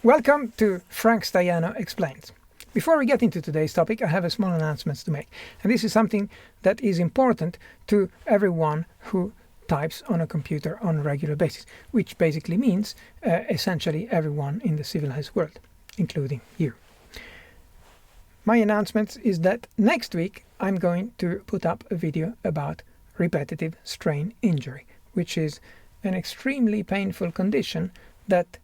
Welcome to Frank Stajano Explains. Before we get into today's topic, I have a small announcement to make. And this is something that is important to everyone who types on a computer on a regular basis, which basically means essentially everyone in the civilized world, including you. My announcement is that next week I'm going to put up a video about repetitive strain injury, which is an extremely painful condition that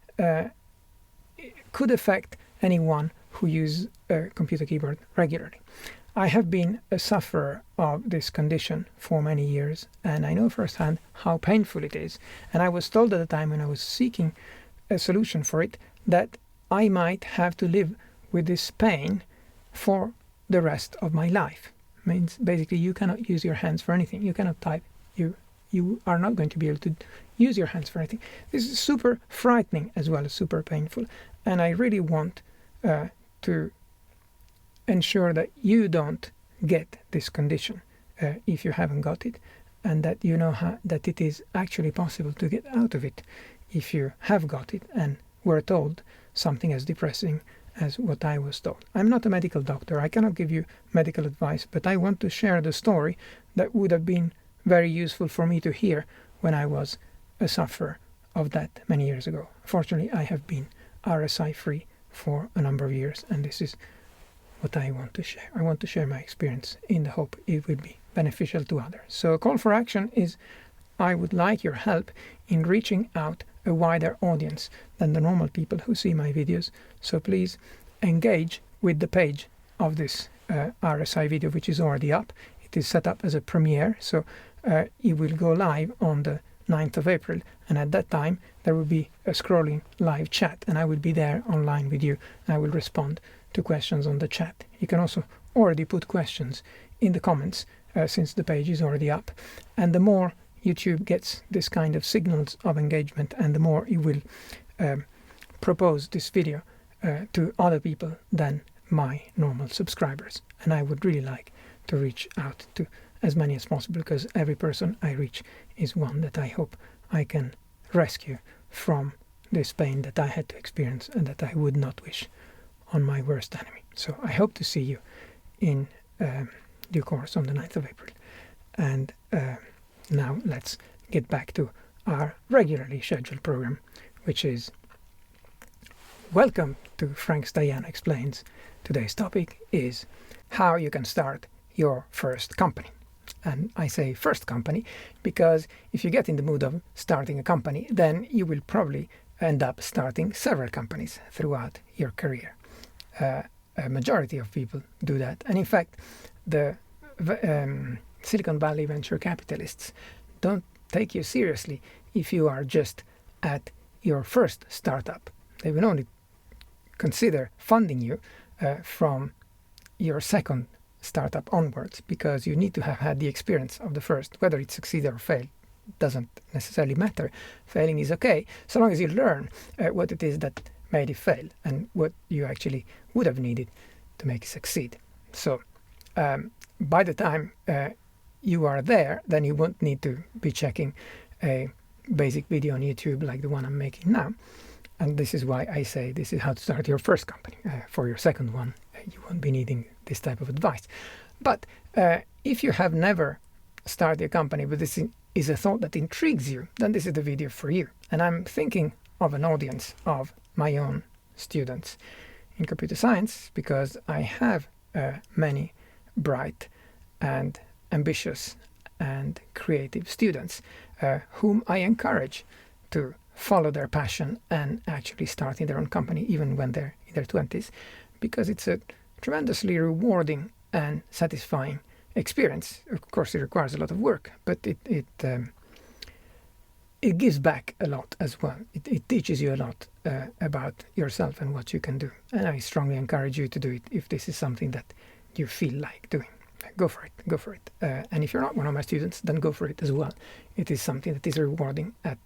could affect anyone who uses a computer keyboard regularly. I have been a sufferer of this condition for many years, and I know firsthand how painful it is. And I was told at the time when I was seeking a solution for it that I might have to live with this pain for the rest of my life. It means basically you cannot use your hands for anything. You cannot type. You are not going to be able to use your hands for anything. This is super frightening as well as super painful. And I really want to ensure that you don't get this condition if you haven't got it, and that you know that it is actually possible to get out of it if you have got it and were told something as depressing as what I was told. I'm not a medical doctor. I cannot give you medical advice, but I want to share the story that would have been very useful for me to hear when I was a sufferer of that many years ago. Fortunately, I have been RSI free for a number of years, and this is what I want to share. I want to share my experience in the hope it will be beneficial to others. So a call for action is I would like your help in reaching out a wider audience than the normal people who see my videos. So please engage with the page of this RSI video, which is already up. It is set up as a premiere, so it will go live on the 9th of April, and at that time there will be a scrolling live chat, and I will be there online with you, and I will respond to questions on the chat. You can also already put questions in the comments since the page is already up, and the more YouTube gets this kind of signals of engagement, and the more it will propose this video to other people than my normal subscribers. And I would really like to reach out to as many as possible, because every person I reach is one that I hope I can rescue from this pain that I had to experience and that I would not wish on my worst enemy. So I hope to see you in due course on the 9th of April. And now let's get back to our regularly scheduled program, which is welcome to Frank Stajano Explains. Today's topic is how you can start your first company. And I say first company because if you get in the mood of starting a company, then you will probably end up starting several companies throughout your career. A majority of people do that. And in fact, the Silicon Valley venture capitalists don't take you seriously if you are just at your first startup. They will only consider funding you from your second startup onwards, because you need to have had the experience of the first. Whether it succeeds or fails doesn't necessarily matter. Failing is okay, so long as you learn what it is that made it fail and what you actually would have needed to make it succeed. So by the time you are there, then you won't need to be checking a basic video on YouTube like the one I'm making now. And this is why I say this is how to start your first company. For your second one, you won't be needing this type of advice. But if you have never started a company, but this is a thought that intrigues you, then this is the video for you. And I'm thinking of an audience of my own students in computer science, because I have many bright and ambitious and creative students whom I encourage to follow their passion and actually starting their own company even when they're in their 20s, because it's a tremendously rewarding and satisfying experience. Of course, it requires a lot of work, but it gives back a lot as well. It teaches you a lot about yourself and what you can do. And I strongly encourage you to do it if this is something that you feel like doing. Go for it. Go for it. And if you're not one of my students, then go for it as well. It is something that is rewarding at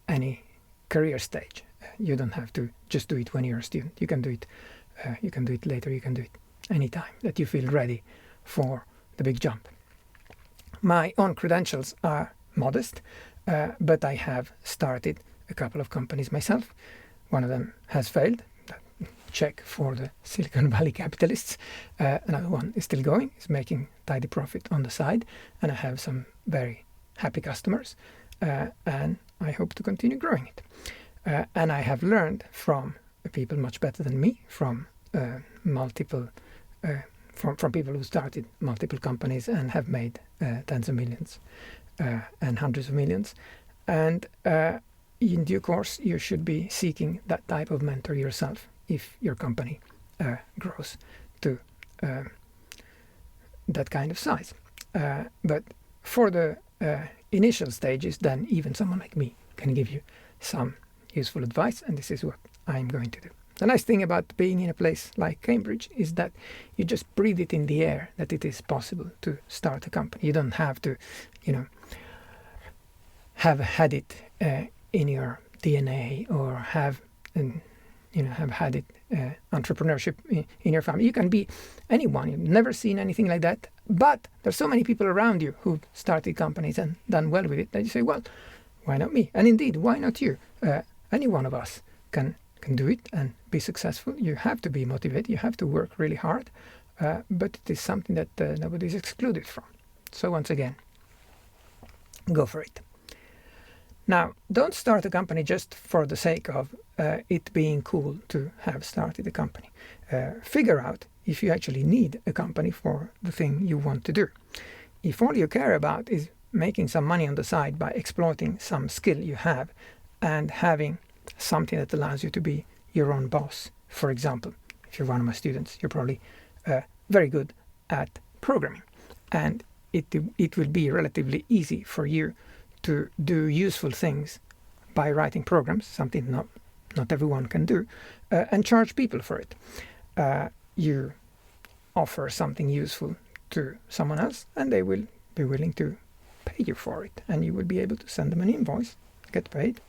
any career stage. You don't have to just do it when you're a student. You can do it. You can do it later. You can do it anytime that you feel ready for the big jump. My own credentials are modest, but I have started a couple of companies myself, One of them has failed. Check for the Silicon Valley capitalists. Another one is still going. It's making tidy profit on the side. And I have some very happy customers. And I hope to continue growing it. And I have learned from people much better than me, from from people who started multiple companies and have made tens of millions and hundreds of millions. And in due course, you should be seeking that type of mentor yourself if your company grows to that kind of size. But for the initial stages, then even someone like me can give you some useful advice, and this is what I'm going to do. The nice thing about being in a place like Cambridge is that you just breathe it in the air that it is possible to start a company. You don't have to, have had it in your DNA or have had it entrepreneurship in your family. You can be anyone. You've never seen anything like that, but there's so many people around you who've started companies and done well with it that you say, well, why not me? And indeed, why not you? Any one of us can do it and be successful. You have to be motivated. You have to work really hard, but it is something that nobody is excluded from. So once again, go for it. Now, don't start a company just for the sake of it being cool to have started a company. Figure out if you actually need a company for the thing you want to do. If all you care about is making some money on the side by exploiting some skill you have and having something that allows you to be your own boss. For example, if you're one of my students, you're probably very good at programming, and it will be relatively easy for you to do useful things by writing programs, something not everyone can do, and charge people for it. You offer something useful to someone else, and they will be willing to pay you for it, and you will be able to send them an invoice, get paid,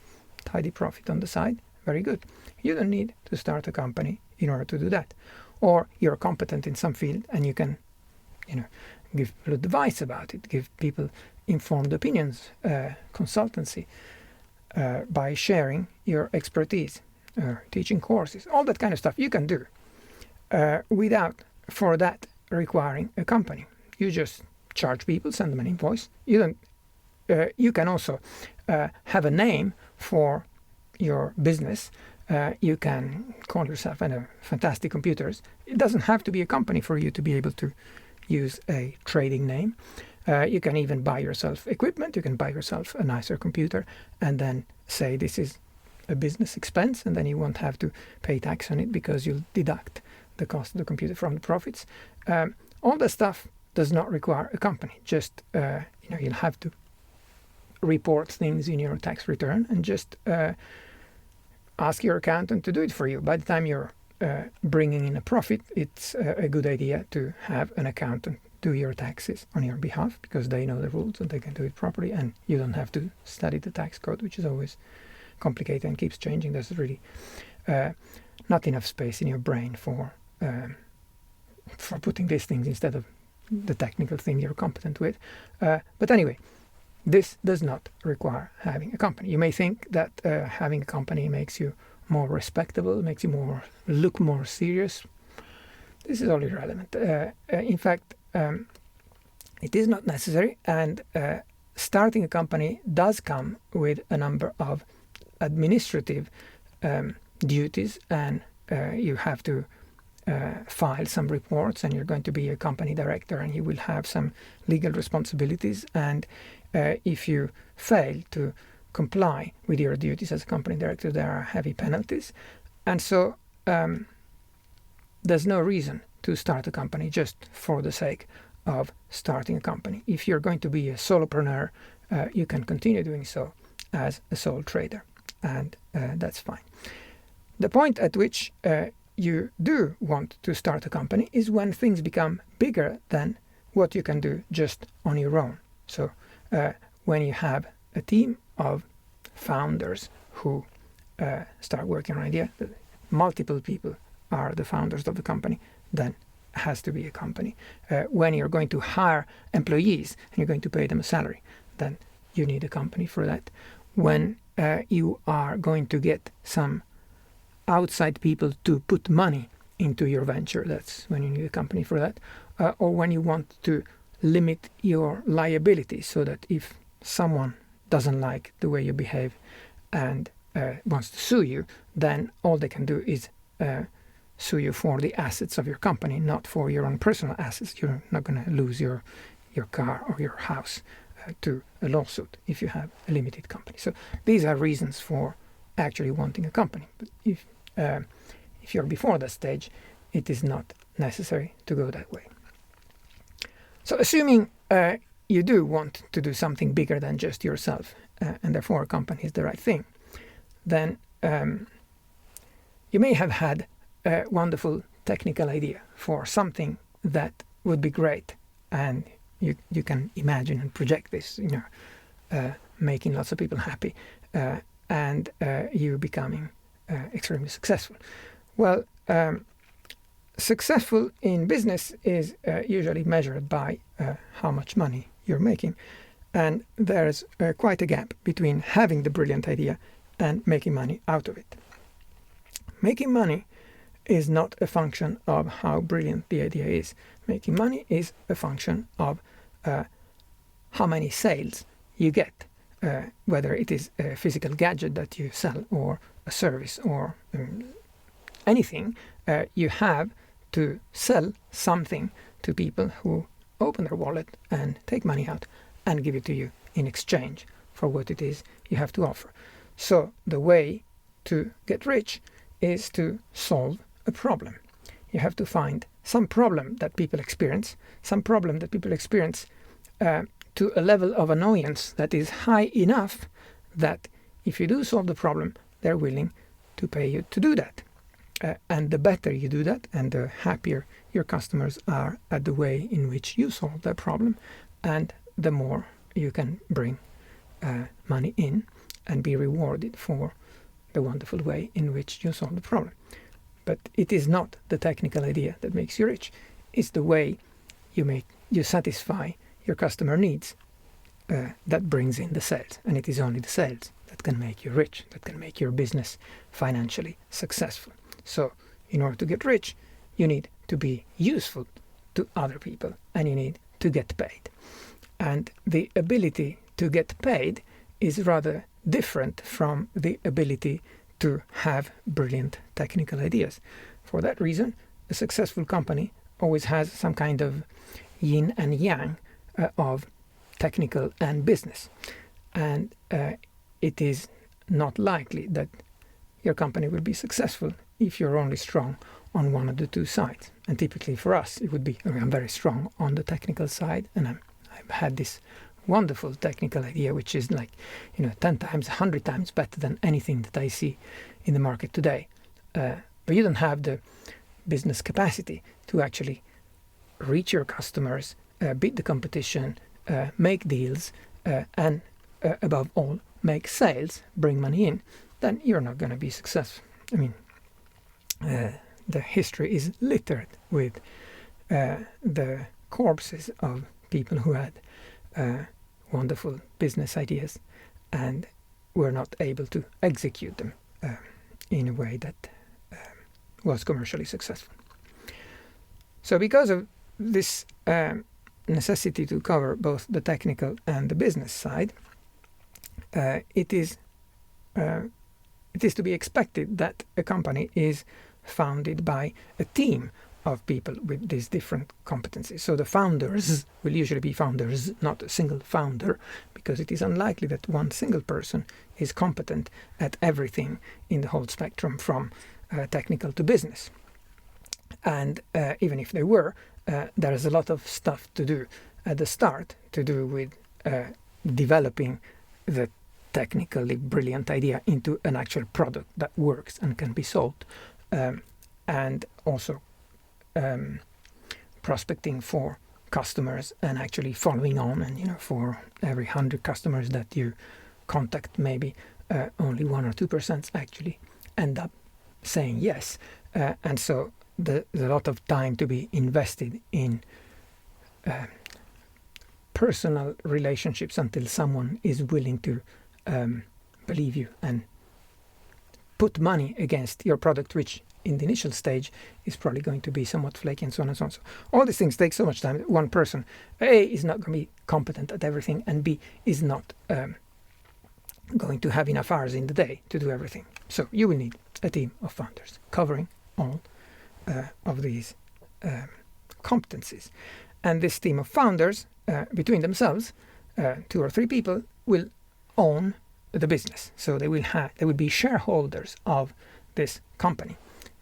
tidy profit on the side. Very good. You don't need to start a company in order to do that. Or you're competent in some field and you can, give people advice about it, give people informed opinions, consultancy, by sharing your expertise, teaching courses, all that kind of stuff you can do without for that requiring a company. You just charge people, send them an invoice. You can also have a name for your business. You can call yourself Fantastic Computers. It doesn't have to be a company for you to be able to use a trading name. You can even buy yourself equipment. You can buy yourself a nicer computer and then say this is a business expense, and then you won't have to pay tax on it because you'll deduct the cost of the computer from the profits. All that stuff does not require a company. Just you'll have to report things in your tax return and just ask your accountant to do it for you. By the time you're bringing in a profit, it's a good idea to have an accountant do your taxes on your behalf, because they know the rules and they can do it properly, and you don't have to study the tax code, which is always complicated and keeps changing. There's really not enough space in your brain for putting these things instead of the technical thing you're competent with. But anyway, this does not require having a company. You may think that having a company makes you more respectable, makes you look more serious. This is all irrelevant. In fact, it is not necessary, and starting a company does come with a number of administrative duties, and you have to file some reports, and you're going to be a company director, and you will have some legal responsibilities, and if you fail to comply with your duties as a company director, there are heavy penalties. And so there's no reason to start a company just for the sake of starting a company. If you're going to be a solopreneur, you can continue doing so as a sole trader, and that's fine. The point at which you do want to start a company is when things become bigger than what you can do just on your own. So when you have a team of founders who start working on an idea, multiple people are the founders of the company, then it has to be a company. When you're going to hire employees and you're going to pay them a salary, then you need a company for that. When you are going to get some outside people to put money into your venture. That's when you need a company for that. Or when you want to limit your liability so that if someone doesn't like the way you behave and wants to sue you, then all they can do is sue you for the assets of your company, not for your own personal assets. You're not going to lose your car or your house to a lawsuit if you have a limited company. So these are reasons for actually wanting a company. But if you're before that stage, it is not necessary to go that way. So assuming you do want to do something bigger than just yourself, and therefore a company is the right thing, then you may have had a wonderful technical idea for something that would be great, and you can imagine and project this, making lots of people happy, and you becoming extremely successful. Well, successful in business is usually measured by how much money you're making, and there's quite a gap between having the brilliant idea and making money out of it. Making money is not a function of how brilliant the idea is. Making money is a function of how many sales you get, whether it is a physical gadget that you sell or a service or anything. You have to sell something to people who open their wallet and take money out and give it to you in exchange for what it is you have to offer. So the way to get rich is to solve a problem. You have to find some problem that people experience, to a level of annoyance that is high enough that if you do solve the problem, they're willing to pay you to do that. And the better you do that, and the happier your customers are at the way in which you solve that problem, and the more you can bring money in and be rewarded for the wonderful way in which you solve the problem. But it is not the technical idea that makes you rich. It's the way you satisfy your customer needs that brings in the sales. And it is only the sales that can make you rich, that can make your business financially successful. So in order to get rich, you need to be useful to other people, and you need to get paid. And the ability to get paid is rather different from the ability to have brilliant technical ideas. For that reason, a successful company always has some kind of yin and yang of technical and business. And it is not likely that your company will be successful if you're only strong on one of the two sides. And typically for us, it would be, I'm very strong on the technical side, and I've had this wonderful technical idea, which is 10 times, 100 times better than anything that I see in the market today. But you don't have the business capacity to actually reach your customers, beat the competition, make deals, and above all, make sales, bring money in. Then you're not going to be successful. I mean, the history is littered with the corpses of people who had wonderful business ideas and were not able to execute them in a way that was commercially successful. So because of this necessity to cover both the technical and the business side, it is to be expected that a company is founded by a team of people with these different competencies. So the founders will usually be founders, not a single founder, because it is unlikely that one single person is competent at everything in the whole spectrum from technical to business. And even if they were, there is a lot of stuff to do at the start to do with developing the technically brilliant idea into an actual product that works and can be sold, and also prospecting for customers and actually following on, and for every 100 customers that you contact, maybe only 1 or 2% actually end up saying yes, and so there's a lot of time to be invested in personal relationships until someone is willing to believe you and put money against your product, which in the initial stage is probably going to be somewhat flaky, and so on and so on. So all these things take so much time that one person, A, is not going to be competent at everything, and B, is not going to have enough hours in the day to do everything. So you will need a team of founders covering all of these competencies. And this team of founders, between themselves, 2 or 3 people, will own the business. So they will be shareholders of this company,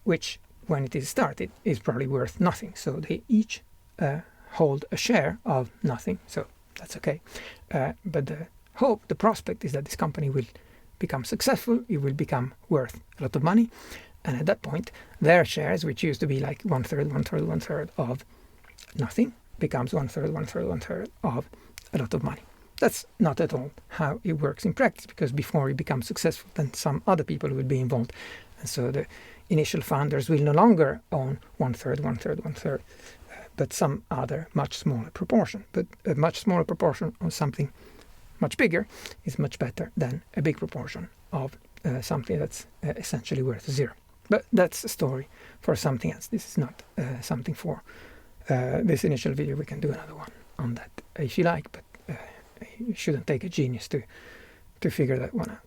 which when it is started is probably worth nothing. So they each hold a share of nothing. So that's okay. But the prospect is that this company will become successful. It will become worth a lot of money. And at that point, their shares, which used to be like 1/3 of nothing, becomes 1/3 of a lot of money. That's not at all how it works in practice, because before you become successful, then some other people will be involved. And so the initial founders will no longer own 1/3, but some other much smaller proportion. But a much smaller proportion of something much bigger is much better than a big proportion of something that's essentially worth 0. But that's a story for something else. This is not something for this initial video. We can do another one on that if you like, but you shouldn't take a genius to figure that one out.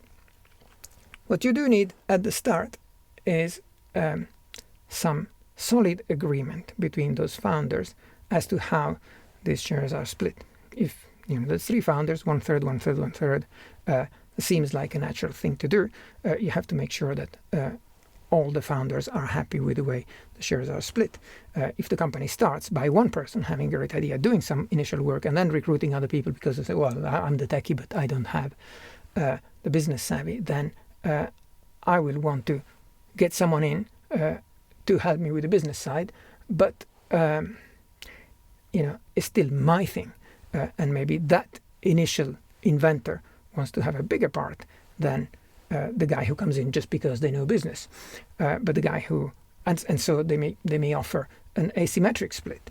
What you do need at the start is some solid agreement between those founders as to how these shares are split. If there's 3 founders, 1/3, 1/3, 1/3, seems like a natural thing to do. You have to make sure that all the founders are happy with the way the shares are split. If the company starts by one person having a great idea, doing some initial work, and then recruiting other people because they say, well, I'm the techie, but I don't have the business savvy, then I will want to get someone in to help me with the business side, but it's still my thing. And maybe that initial inventor wants to have a bigger part than the guy who comes in just because they know business. But the guy who, and so they may offer an asymmetric split.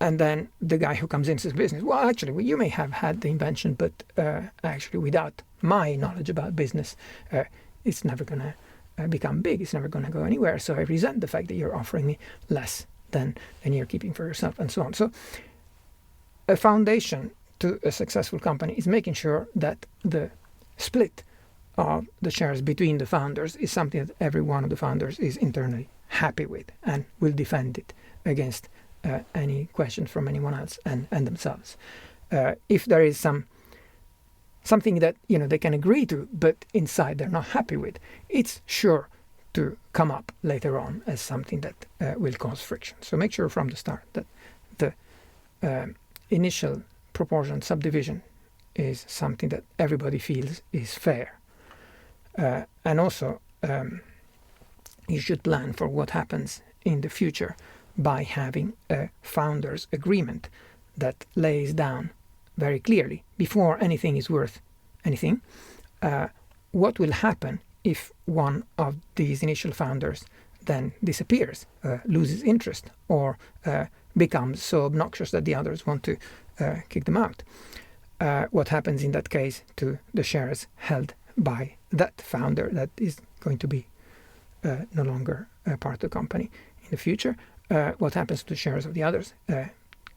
And then the guy who comes into business, well, actually, you may have had the invention, but actually without my knowledge about business, it's never going to become big. It's never going to go anywhere. So I resent the fact that you're offering me less than you're keeping for yourself, and so on. So a foundation to a successful company is making sure that the split of the shares between the founders is something that every one of the founders is internally happy with and will defend it against any questions from anyone else and themselves. If there is something that they can agree to, but inside they're not happy with, it's sure to come up later on as something that will cause friction. So make sure from the start that the initial proportion subdivision is something that everybody feels is fair. And also you should plan for what happens in the future by having a founders agreement that lays down very clearly, before anything is worth anything, what will happen if one of these initial founders then disappears, loses interest, or becomes so obnoxious that the others want to kick them out. What happens in that case to the shares held by that founder that is going to be no longer a part of the company in the future? What happens to the shares of the others?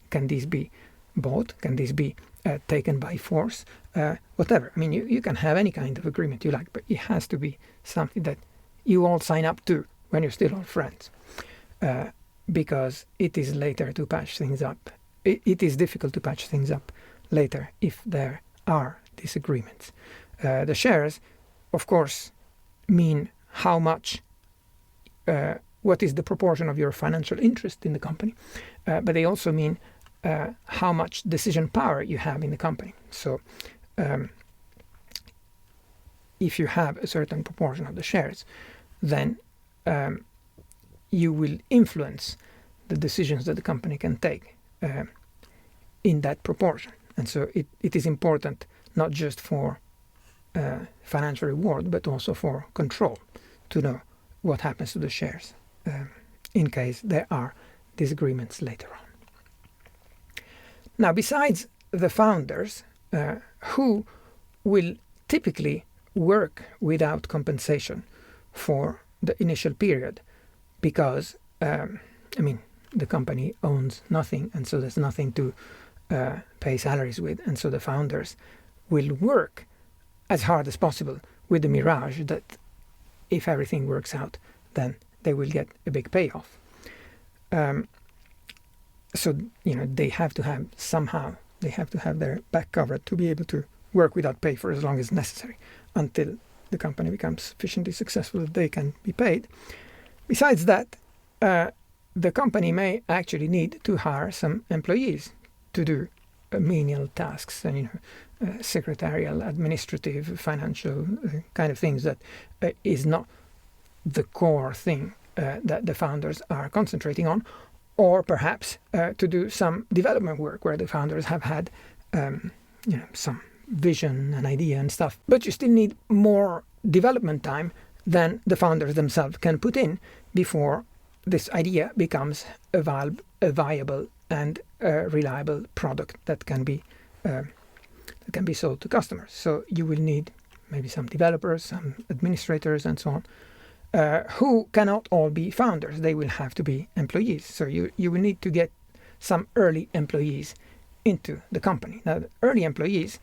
Can these be bought? Can these be taken by force? Whatever. I mean, you can have any kind of agreement you like, but it has to be something that you all sign up to when you're still all friends, because it is later to patch things up. It is difficult to patch things up later if there are disagreements. The shares, of course, mean how much, what is the proportion of your financial interest in the company, but they also mean how much decision power you have in the company. So if you have a certain proportion of the shares, then you will influence the decisions that the company can take in that proportion. And so it is important not just for financial reward, but also for control, to know what happens to the shares in case there are disagreements later on. Now, besides the founders, who will typically work without compensation for the initial period, because the company owns nothing, and so there's nothing to pay salaries with, and so the founders will work as hard as possible with the mirage that if everything works out, then they will get a big payoff. So they have to have their back covered to be able to work without pay for as long as necessary until the company becomes sufficiently successful that they can be paid. Besides that, the company may actually need to hire some employees to do menial tasks and secretarial, administrative, financial kind of things that is not the core thing that the founders are concentrating on, or perhaps to do some development work where the founders have had some vision and idea and stuff. But you still need more development time than the founders themselves can put in before this idea becomes a viable and reliable product that can be sold to customers. So you will need maybe some developers, some administrators, and so on, who cannot all be founders. They will have to be employees. So you will need to get some early employees into the company. Now, the early employees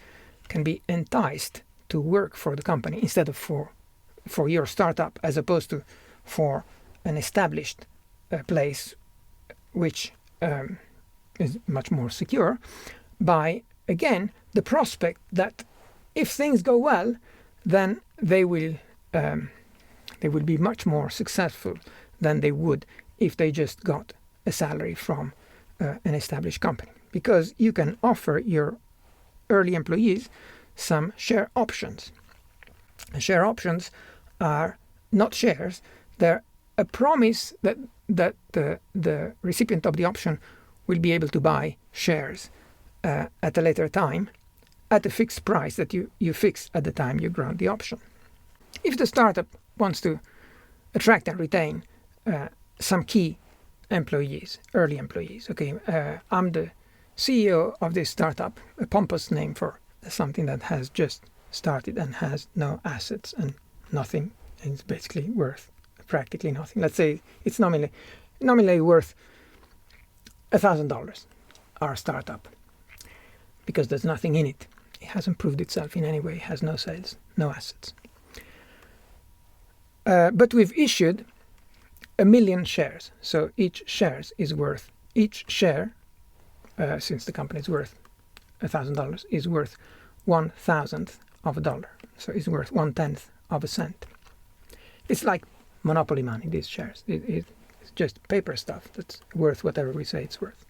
can be enticed to work for the company instead of for your startup, as opposed to for an established place, which is much more secure, by, again, the prospect that if things go well, then they will be much more successful than they would if they just got a salary from an established company. Because you can offer your early employees some share options. And share options are not shares. They're a promise that the recipient of the option will be able to buy shares at a later time at a fixed price that you fix at the time you grant the option. If the startup wants to attract and retain some key employees, early employees, I'm the CEO of this startup, a pompous name for something that has just started and has no assets and nothing, and it's basically worth practically nothing. Let's say it's nominally worth $1,000, our startup, because there's nothing in it. It hasn't proved itself in any way, it has no sales, no assets. But we've issued 1 million shares. So each share, since the company is worth $1,000, is worth 1/1000th of a dollar. So it's worth 1/10th of a cent. It's like monopoly money, these shares. It's just paper stuff that's worth whatever we say it's worth.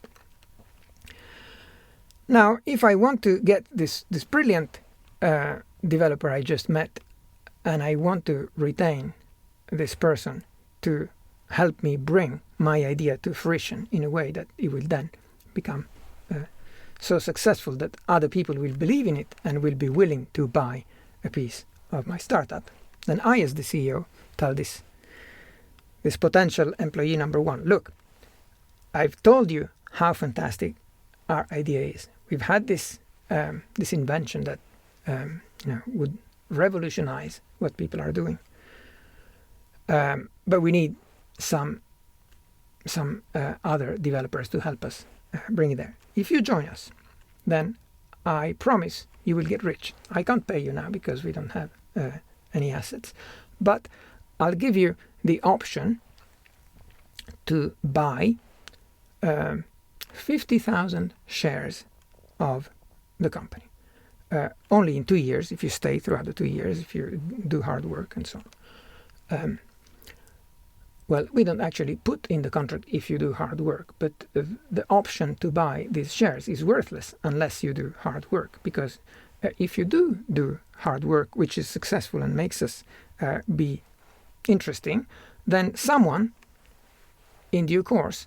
Now, if I want to get this brilliant developer I just met, and I want to retain this person to help me bring my idea to fruition in a way that it will then become so successful that other people will believe in it and will be willing to buy a piece of my startup, then I, as the CEO, tell this potential employee number one, look, I've told you how fantastic our idea is. We've had this invention that would revolutionize what people are doing, but we need some other developers to help us bring it there. If you join us, then I promise you will get rich. I can't pay you now because we don't have any assets, but I'll give you the option to buy 50,000 shares of the company. Only in 2 years, if you stay throughout the 2 years, if you do hard work and so on. Well, we don't actually put in the contract if you do hard work, but the option to buy these shares is worthless unless you do hard work, because if you do hard work, which is successful and makes us be interesting, then someone in due course,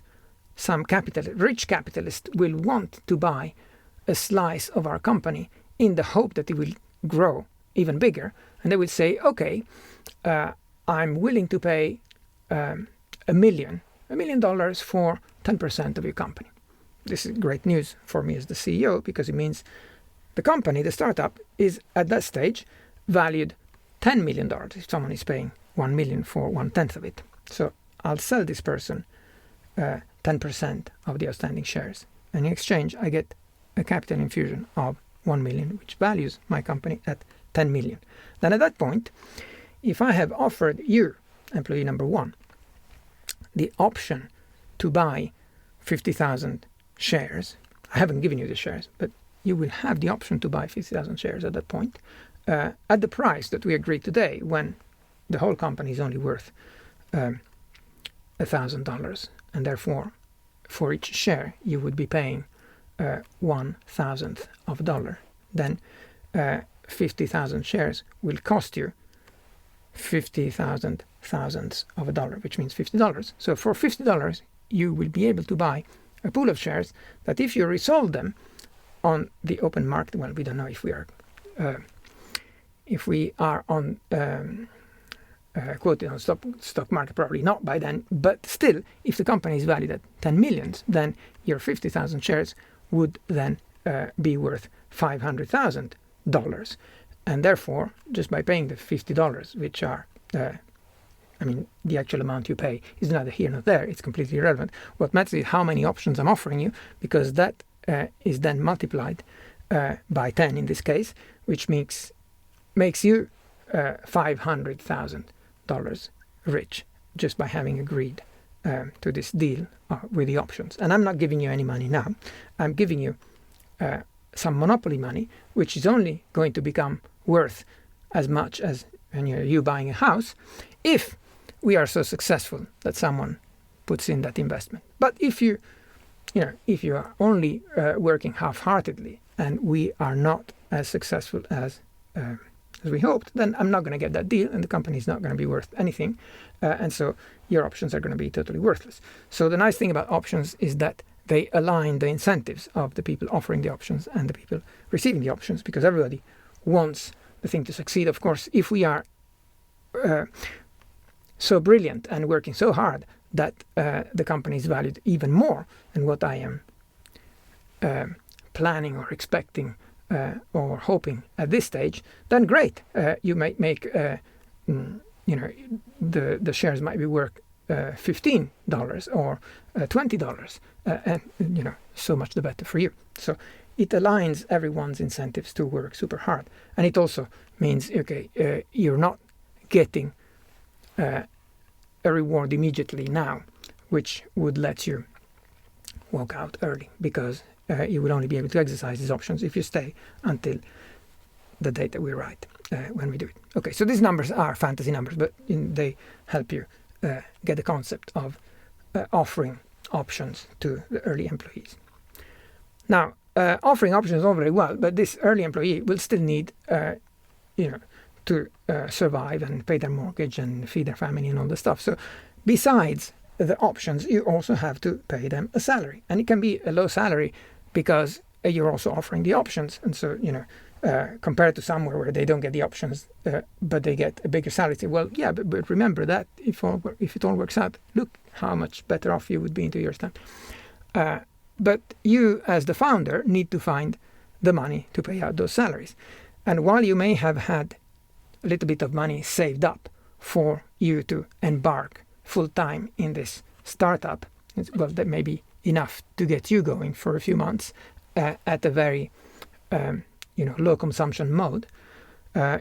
some rich capitalist will want to buy a slice of our company in the hope that it will grow even bigger, and they will say, okay, I'm willing to pay $1 million for 10% of your company. This is great news for me as the CEO, because it means the company, the startup, is at that stage valued $10 million if someone is paying 1 million for 1/10 of it. So I'll sell this person 10% of the outstanding shares. And in exchange, I get a capital infusion of 1 million, which values my company at 10 million. Then at that point, if I have offered you, employee number 1, the option to buy 50,000 shares, I haven't given you the shares, but you will have the option to buy 50,000 shares at that point, at the price that we agreed today, when the whole company is only worth $1,000, and therefore for each share you would be paying 1/1000th of a dollar. Then 50,000 shares will cost you 50,000 thousandths of a dollar, which means $50. So for $50 you will be able to buy a pool of shares that, if you resold them on the open market, well, we don't know if we are on quoted on stock market, probably not by then, but still, if the company is valued at 10 million, then your 50,000 shares would then be worth $500,000. And therefore, just by paying the $50, which are, the actual amount you pay is neither here nor there, it's completely irrelevant. What matters is how many options I'm offering you, because that is then multiplied by 10 in this case, which makes you $500,000 rich just by having agreed to this deal with the options. And I'm not giving you any money now. I'm giving you some monopoly money, which is only going to become worth as much as you buying a house if we are so successful that someone puts in that investment. But if you are only working half-heartedly and we are not as successful as we hoped, then I'm not going to get that deal and the company is not going to be worth anything. And so your options are going to be totally worthless. So the nice thing about options is that they align the incentives of the people offering the options and the people receiving the options, because everybody wants the thing to succeed. Of course, if we are so brilliant and working so hard that the company is valued even more than what I am planning or expecting or hoping at this stage, then great. You might make, the shares might be worth $15 or $20, and so much the better for you. So it aligns everyone's incentives to work super hard, and it also means you're not getting a reward immediately now, which would let you walk out early, because you will only be able to exercise these options if you stay until the date that we write when we do it. Okay, so these numbers are fantasy numbers, but they help you get the concept of offering options to the early employees. Now, offering options is all very well, but this early employee will still need, to survive and pay their mortgage and feed their family and all the stuff. So besides the options, you also have to pay them a salary, and it can be a low salary because you're also offering the options. And so, compared to somewhere where they don't get the options, but they get a bigger salary, say, well, yeah, but remember that if it all works out, look how much better off you would be in 2 years' time. But you, as the founder, need to find the money to pay out those salaries. And while you may have had a little bit of money saved up for you to embark full-time in this startup, well, that may be enough to get you going for a few months at a very low consumption mode.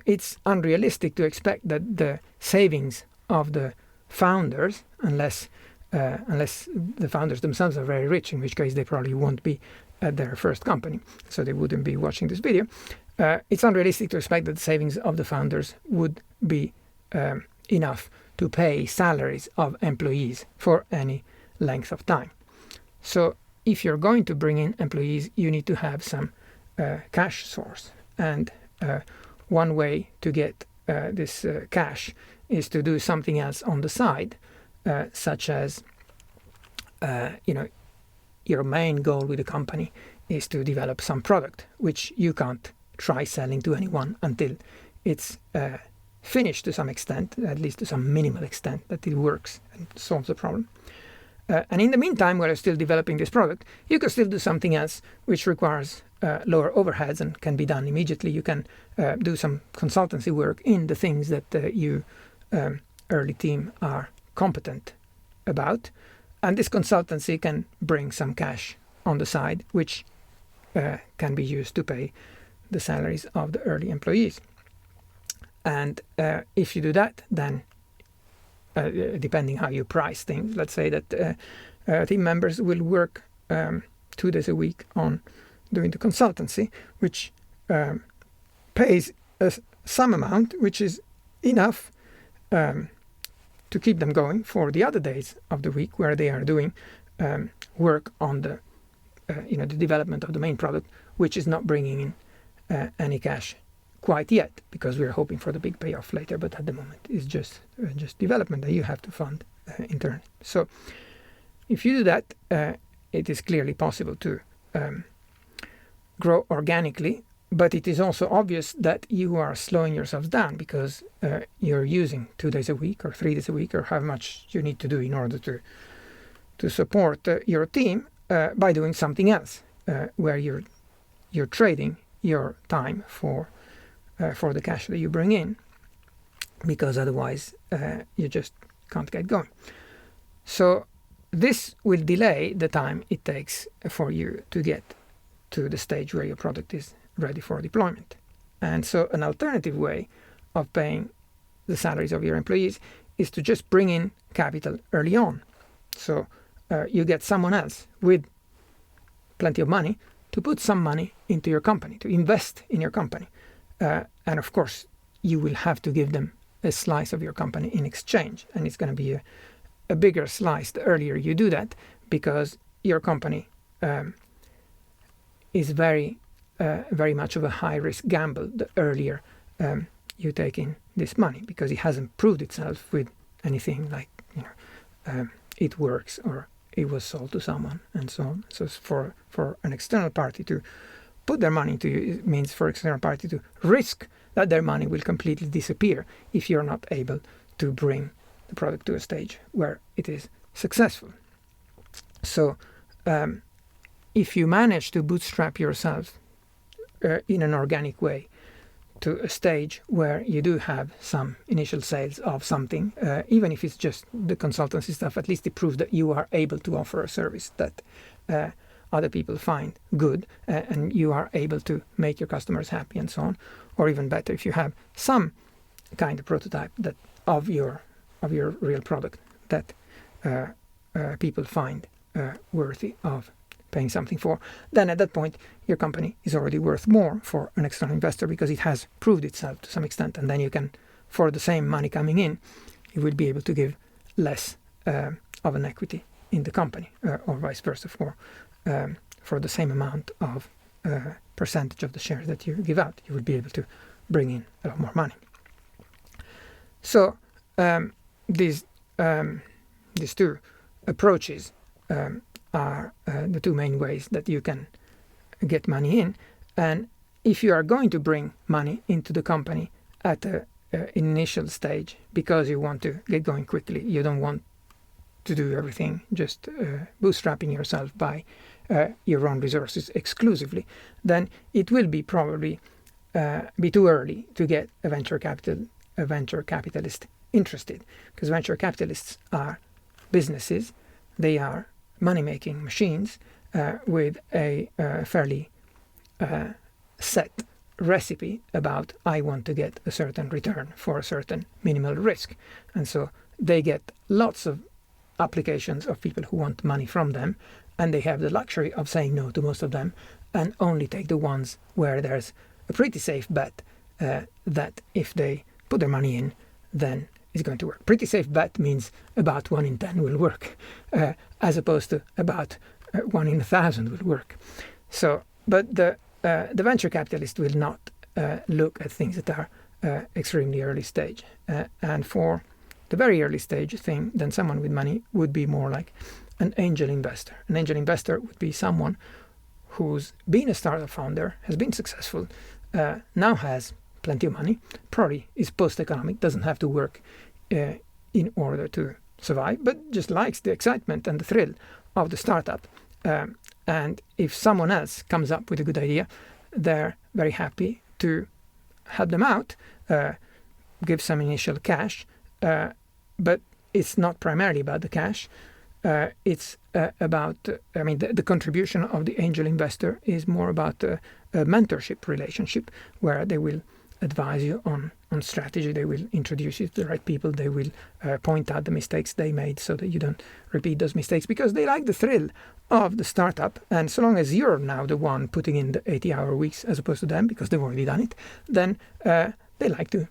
It's unrealistic to expect that the savings of the founders, unless the founders themselves are very rich, in which case they probably won't be at their first company, so they wouldn't be watching this video. It's unrealistic to expect that the savings of the founders would be enough to pay salaries of employees for any length of time. So if you're going to bring in employees, you need to have some cash source. And one way to get this cash is to do something else on the side, such as, your main goal with the company is to develop some product, which you can't try selling to anyone until it's finished to some extent, at least to some minimal extent, that it works and solves the problem. And in the meantime, while you're still developing this product, you can still do something else which requires lower overheads and can be done immediately. You can do some consultancy work in the things that you early team are competent about. And this consultancy can bring some cash on the side, which can be used to pay the salaries of the early employees. And if you do that, then depending how you price things, let's say that team members will work 2 days a week on doing the consultancy, which pays some amount, which is enough to keep them going for the other days of the week where they are doing work on the the development of the main product, which is not bringing in any cash quite yet, because we're hoping for the big payoff later. But at the moment, it's just development that you have to fund internally. So if you do that, it is clearly possible to grow organically. But it is also obvious that you are slowing yourselves down, because you're using 2 days a week or 3 days a week, or how much you need to do in order to support your team by doing something else, where you're trading your time for the cash that you bring in, because otherwise you just can't get going. So this will delay the time it takes for you to get to the stage where your product is ready for deployment. And so an alternative way of paying the salaries of your employees is to just bring in capital early on. So you get someone else with plenty of money to put some money into your company, to invest in your company. And of course, you will have to give them a slice of your company in exchange. And it's going to be a bigger slice the earlier you do that, because your company is very much of a high-risk gamble the earlier you take in this money, because it hasn't proved itself with anything like it works or it was sold to someone and so on. So for an external party to put their money into you, it means for external party to risk that their money will completely disappear if you're not able to bring the product to a stage where it is successful. So if you manage to bootstrap yourself in an organic way to a stage where you do have some initial sales of something, even if it's just the consultancy stuff, at least it proves that you are able to offer a service that other people find good, and you are able to make your customers happy and so on. Or even better, if you have some kind of prototype that of your real product that people find worthy of paying something for, then at that point your company is already worth more for an external investor, because it has proved itself to some extent. And then you can, for the same money coming in, you will be able to give less of an equity in the company, or vice versa, for the same amount of percentage of the shares that you give out, you will be able to bring in a lot more money. So these two approaches are the two main ways that you can get money in. And if you are going to bring money into the company at an initial stage because you want to get going quickly, you don't want to do everything just bootstrapping yourself by your own resources exclusively, then it will be probably be too early to get a venture capitalist interested, because venture capitalists are businesses. They are money-making machines with a fairly set recipe about, I want to get a certain return for a certain minimal risk. And so they get lots of applications of people who want money from them, and they have the luxury of saying no to most of them and only take the ones where there's a pretty safe bet that if they put their money in, then it's going to work. Pretty safe bet means about 1 in 10 will work, as opposed to about 1 in 1,000 will work. So, but the venture capitalist will not look at things that are extremely early stage. And for the very early stage thing, then someone with money would be more like an angel investor. An angel investor would be someone who's been a startup founder, has been successful, now has plenty of money, probably is post-economic, doesn't have to work in order to survive, but just likes the excitement and the thrill of the startup. And if someone else comes up with a good idea, they're very happy to help them out, give some initial cash, but it's not primarily about the cash. It's about, the contribution of the angel investor is more about a mentorship relationship where they will advise you on strategy. They will introduce you to the right people. They will point out the mistakes they made so that you don't repeat those mistakes, because they like the thrill of the startup. And so long as you're now the one putting in the 80-hour weeks as opposed to them, because they've already done it, then they like to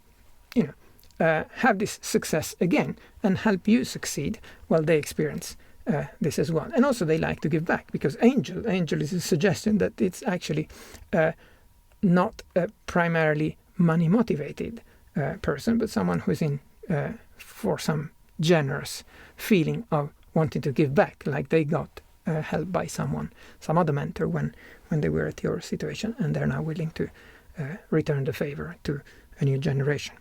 have this success again and help you succeed while they experience this as well. And also they like to give back, because angel is a suggestion that it's actually not a primarily money motivated person, but someone who's in for some generous feeling of wanting to give back, like they got help by some other mentor when they were at your situation, and they're now willing to return the favor to a new generation.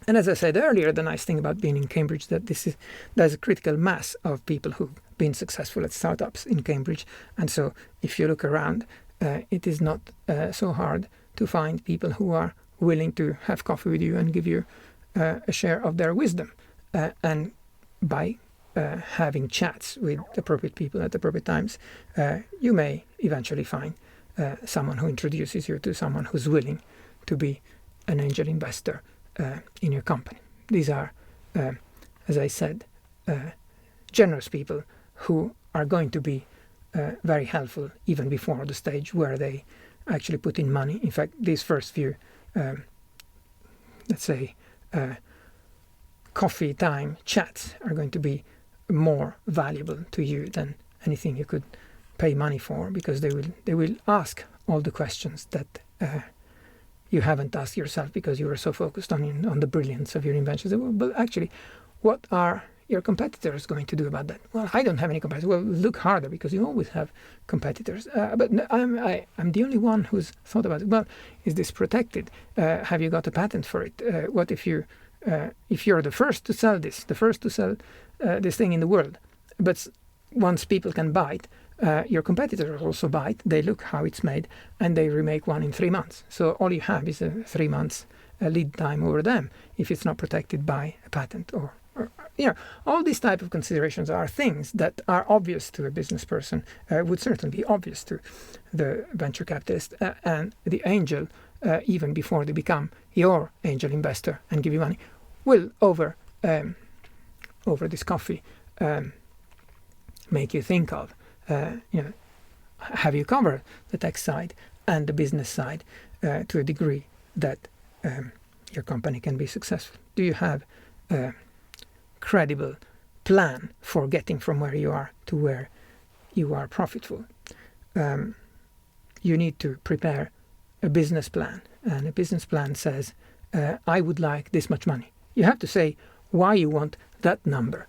And as I said earlier, the nice thing about being in Cambridge that there's a critical mass of people who've been successful at startups in Cambridge, and so if you look around, it is not so hard to find people who are willing to have coffee with you and give you a share of their wisdom. And by having chats with appropriate people at appropriate times, you may eventually find someone who introduces you to someone who's willing to be an angel investor in your company. These are, as I said, generous people who are going to be very helpful even before the stage where they actually put in money. In fact, these first few, let's say, coffee time chats are going to be more valuable to you than anything you could pay money for, because they will ask all the questions that you haven't asked yourself because you were so focused on the brilliance of your inventions. But actually, what are your competitors going to do about that? Well, I don't have any competitors. Well, look harder, because you always have competitors. But I'm the only one who's thought about it. Well, is this protected? Have you got a patent for it? What if you're the first to sell this, this thing in the world, but once people can buy it, your competitors also buy it, they look how it's made, and they remake one in 3 months. So all you have is a 3 months lead time over them if it's not protected by a patent or all these type of considerations are things that are obvious to a business person, would certainly be obvious to the venture capitalist and the angel, even before they become your angel investor and give you money, will over this coffee make you think of, have you covered the tech side and the business side to a degree that your company can be successful? Do you have a credible plan for getting from where you are to where you are profitable? You need to prepare a business plan, and a business plan says, I would like this much money. You have to say why you want that number.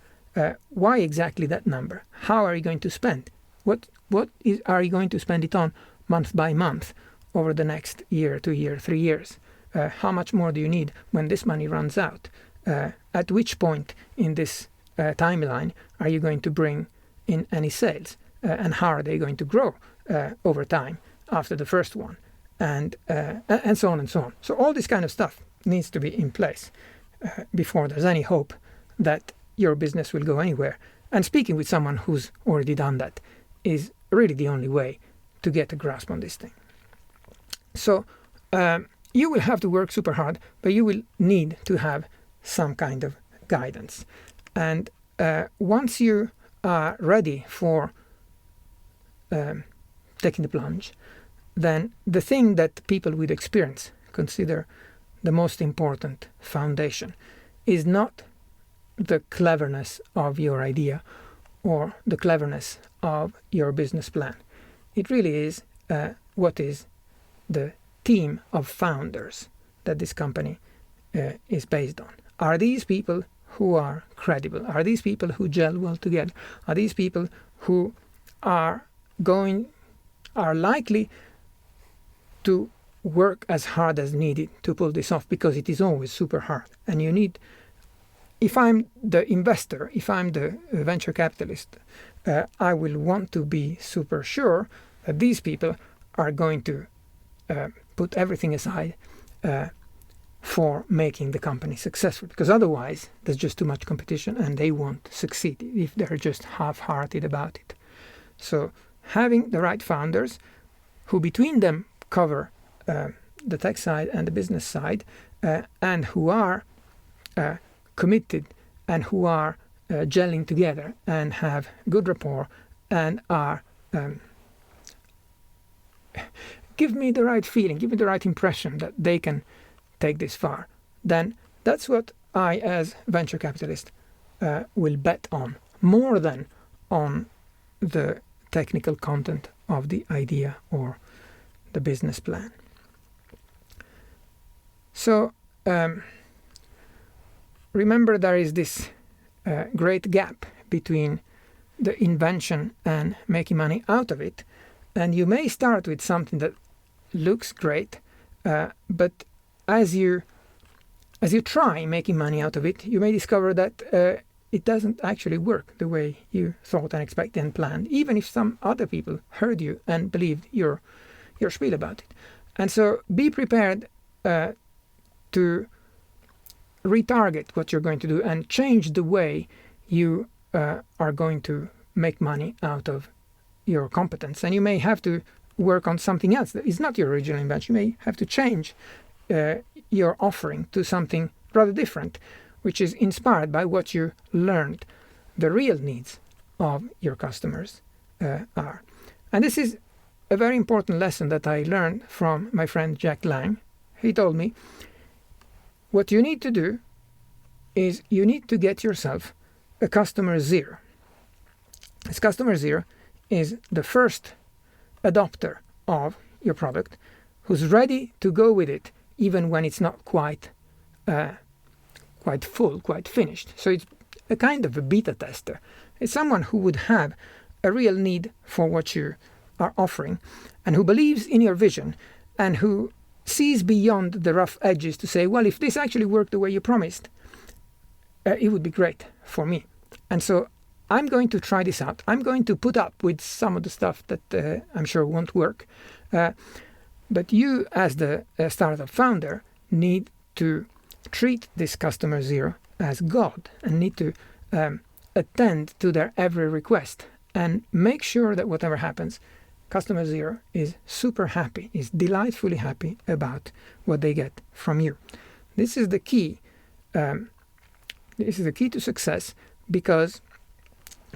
Why exactly that number? How are you going to spend? Are you going to spend it on month by month over the next year, 2 years, 3 years? How much more do you need when this money runs out? At which point in this timeline are you going to bring in any sales? And how are they going to grow over time after the first one? And so on and so on. So all this kind of stuff needs to be in place before there's any hope that your business will go anywhere. And speaking with someone who's already done that is really the only way to get a grasp on this thing. So you will have to work super hard, but you will need to have some kind of guidance. And once you are ready for taking the plunge, then the thing that people with experience consider the most important foundation is not the cleverness of your idea or the cleverness of your business plan. It really is what is the team of founders that this company is based on. Are these people who are credible? Are these people who gel well together? Are these people who are likely to work as hard as needed to pull this off? Because it is always super hard. And you need, if I'm the investor, if I'm the venture capitalist, I will want to be super sure that these people are going to put everything aside, for making the company successful, because otherwise there's just too much competition and they won't succeed if they're just half-hearted about it. So having the right founders who between them cover the tech side and the business side, and who are committed and who are gelling together and have good rapport and are give me the right feeling, give me the right impression that they can take this far, then that's what I, as venture capitalist, will bet on, more than on the technical content of the idea or the business plan. So remember, there is this great gap between the invention and making money out of it, and you may start with something that looks great, but as you try making money out of it, you may discover that it doesn't actually work the way you thought and expected and planned, even if some other people heard you and believed your spiel about it. And so be prepared to retarget what you're going to do and change the way you are going to make money out of your competence. And you may have to work on something else that is not your original invention. You may have to change your offering to something rather different, which is inspired by what you learned the real needs of your customers are. And this is a very important lesson that I learned from my friend Jack Lang. He told me, what you need to do is you need to get yourself a customer zero. This customer zero is the first adopter of your product who's ready to go with it even when it's not quite full, quite finished. So it's a kind of a beta tester. It's someone who would have a real need for what you are offering and who believes in your vision and who sees beyond the rough edges to say, well, if this actually worked the way you promised, it would be great for me. And so I'm going to try this out. I'm going to put up with some of the stuff that I'm sure won't work. But you, as the startup founder, need to treat this customer zero as God and need to attend to their every request and make sure that whatever happens, customer zero is super happy, is delightfully happy about what they get from you. This is the key. This is the key to success, because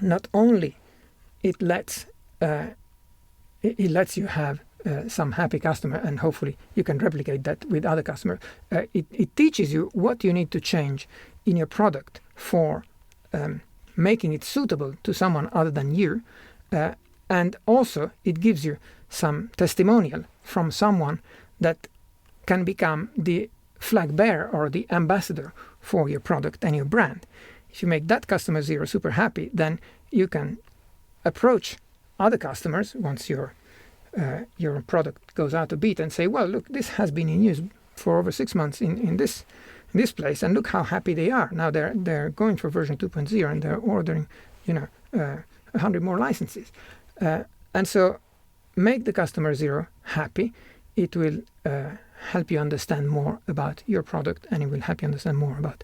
not only it lets you have some happy customer, and hopefully you can replicate that with other customers. It teaches you what you need to change in your product for making it suitable to someone other than you. And also it gives you some testimonial from someone that can become the flag bearer or the ambassador for your product and your brand. If you make that customer zero super happy, then you can approach other customers once your product goes out of beta and say, well, look, this has been in use for over 6 months in this place, and look how happy they are. Now they're going for version 2.0 and they're ordering 100 more licenses. And so make the customer zero happy. It will help you understand more about your product, and it will help you understand more about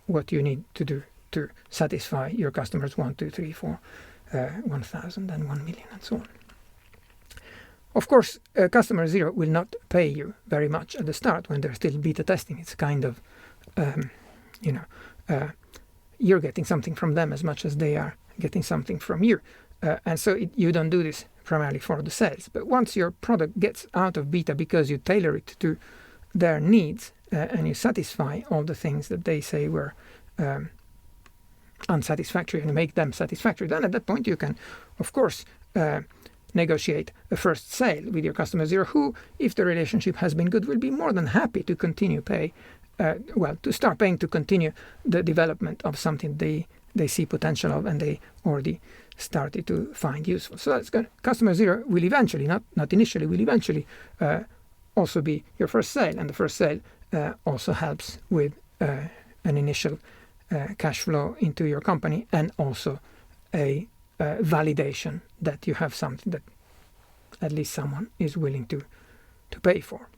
what you need to do to satisfy your customers 1, 2, 3, 4, 1,000 and 1 million and so on. Of course, customer zero will not pay you very much at the start when they're still beta testing. It's kind of, you're getting something from them as much as they are getting something from you. And so you don't do this primarily for the sales. But once your product gets out of beta because you tailor it to their needs and you satisfy all the things that they say were unsatisfactory and make them satisfactory, then at that point you can, of course, negotiate a first sale with your customer zero, who, if the relationship has been good, will be more than happy to continue to start paying to continue the development of something they see potential of and they already started to find useful. So that's good. Customer zero will eventually, not initially, will eventually also be your first sale, and the first sale also helps with an initial cash flow into your company, and also a validation that you have something that at least someone is willing to pay for.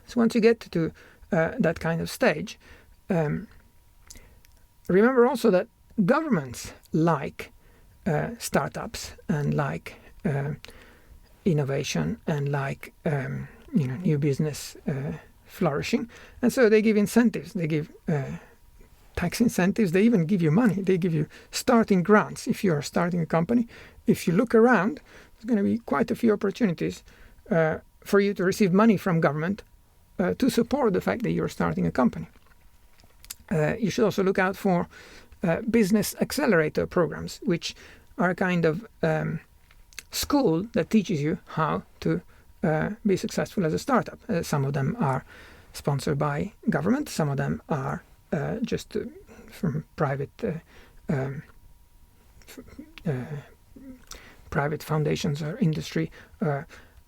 So once you get to that kind of stage. Remember also that governments like startups and like innovation and like new business flourishing, and so they give incentives. They give tax incentives. They even give you money. They give you starting grants if you are starting a company. If you look around, there's going to be quite a few opportunities for you to receive money from government to support the fact that you're starting a company. You should also look out for business accelerator programs, which are a kind of school that teaches you how to be successful as a startup. Some of them are sponsored by government. Some of them are just from private foundations or industry,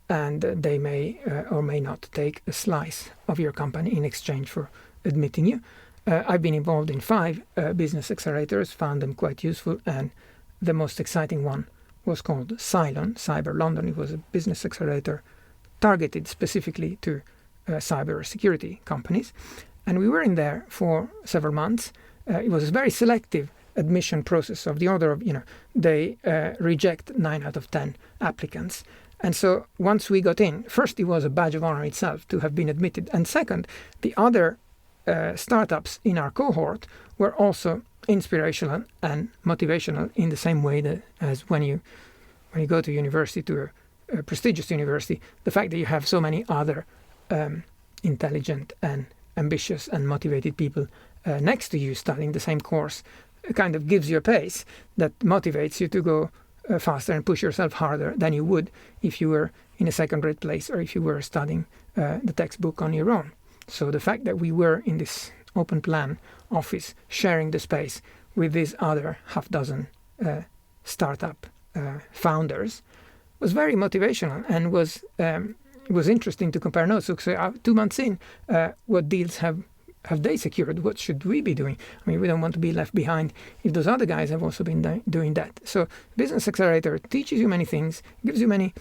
and they may or may not take a slice of your company in exchange for admitting you. I've been involved in 5 business accelerators, found them quite useful, and the most exciting one was called Cylon, Cyber London. It was a business accelerator targeted specifically to cyber security companies. And we were in there for several months. It was a very selective admission process of the order of, they reject 9 out of 10 applicants. And so once we got in, first it was a badge of honor itself to have been admitted. And second, the other startups in our cohort were also inspirational and motivational in the same way that as when you go to university, to a prestigious university, the fact that you have so many other intelligent and ambitious and motivated people next to you studying the same course kind of gives you a pace that motivates you to go faster and push yourself harder than you would if you were in a second-rate place or if you were studying the textbook on your own. So the fact that we were in this open plan office sharing the space with these other half dozen startup founders was very motivational and was interesting to compare notes. So 2 months in, what deals have they secured? What should we be doing? I mean, we don't want to be left behind if those other guys have also been doing that. So Business Accelerator teaches you many things, gives you many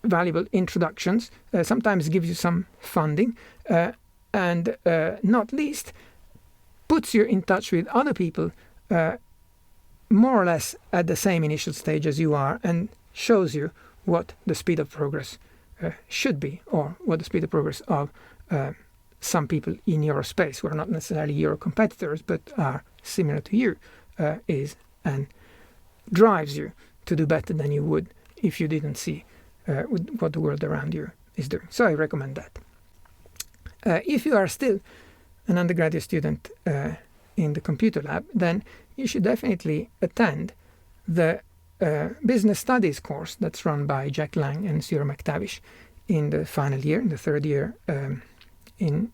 valuable introductions, sometimes gives you some funding, and not least, puts you in touch with other people more or less at the same initial stage as you are, and shows you what the speed of progress should be, or what the speed of progress of some people in your space, who are not necessarily your competitors but are similar to you, is, and drives you to do better than you would if you didn't see what the world around you is doing. So I recommend that. If you are still an undergraduate student in the computer lab, then you should definitely attend the business studies course that's run by Jack Lang and Cyril McTavish in the final year, in the 3rd year in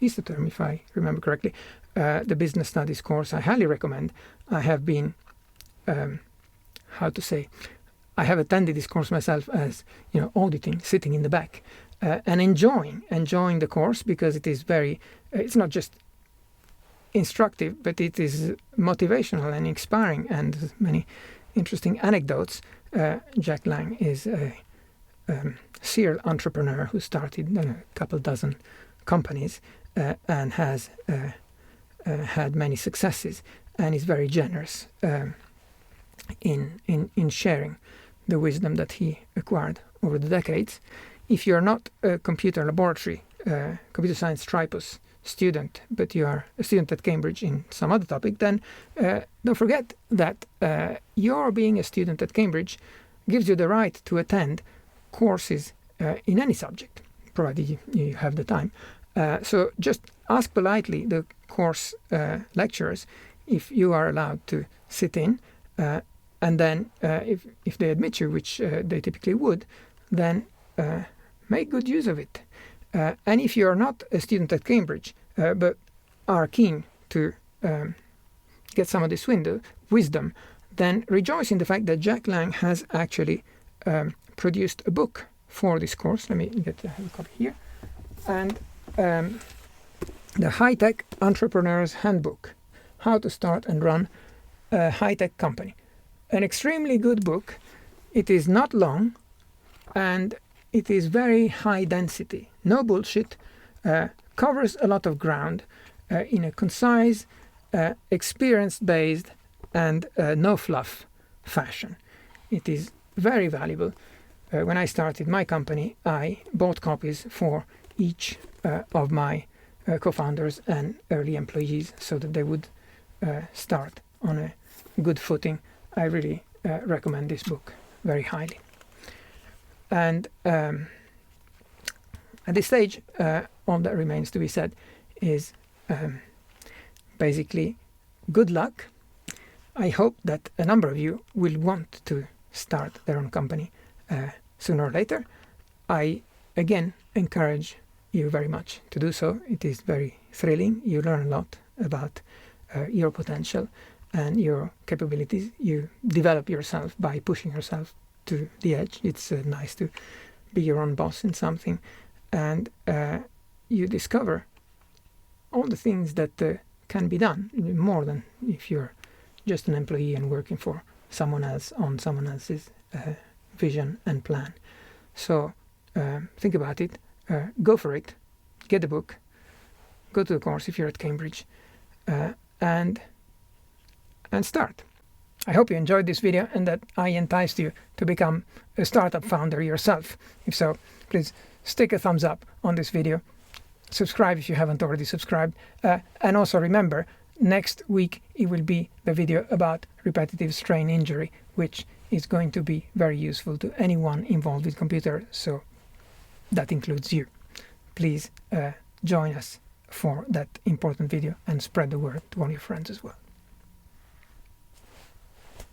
Easter term, if I remember correctly. The business studies course I highly recommend. I have been, I have attended this course myself as, auditing, sitting in the back, and enjoying the course, because it is very, it's not just instructive, but it is motivational and inspiring, and many interesting anecdotes. Jack Lang is a serial entrepreneur who started a couple dozen companies and has had many successes, and is very generous in sharing the wisdom that he acquired over the decades. If you're not a computer laboratory, computer science tripos student, but you are a student at Cambridge in some other topic, then don't forget that your being a student at Cambridge gives you the right to attend courses in any subject, provided you have the time. So just ask politely the course lecturers if you are allowed to sit in, and then if they admit you, which they typically would, then make good use of it. And if you are not a student at Cambridge, but are keen to get some of this wisdom, then rejoice in the fact that Jack Lang has actually produced a book for this course. Let me get a copy here. And the High-Tech Entrepreneur's Handbook, How to Start and Run a High-Tech Company. An extremely good book. It is not long, and it is very high density. No bullshit, covers a lot of ground in a concise, experience-based and no fluff fashion. It is very valuable. When I started my company, I bought copies for each of my co-founders and early employees so that they would start on a good footing. I really recommend this book very highly. And at this stage, all that remains to be said is basically good luck. I hope that a number of you will want to start their own company sooner or later. I again encourage you very much to do so. It is very thrilling. You learn a lot about your potential and your capabilities. You develop yourself by pushing yourself to the edge. It's nice to be your own boss in something, and you discover all the things that can be done, more than if you're just an employee and working for someone else on someone else's vision and plan. So think about it, go for it, get the book, go to the course if you're at Cambridge, and start. I hope you enjoyed this video and that I enticed you to become a startup founder yourself. If so, please stick a thumbs up on this video, subscribe if you haven't already subscribed, and also remember, next week it will be the video about repetitive strain injury, which is going to be very useful to anyone involved with computers, so that includes you. Please join us for that important video and spread the word to all your friends as well.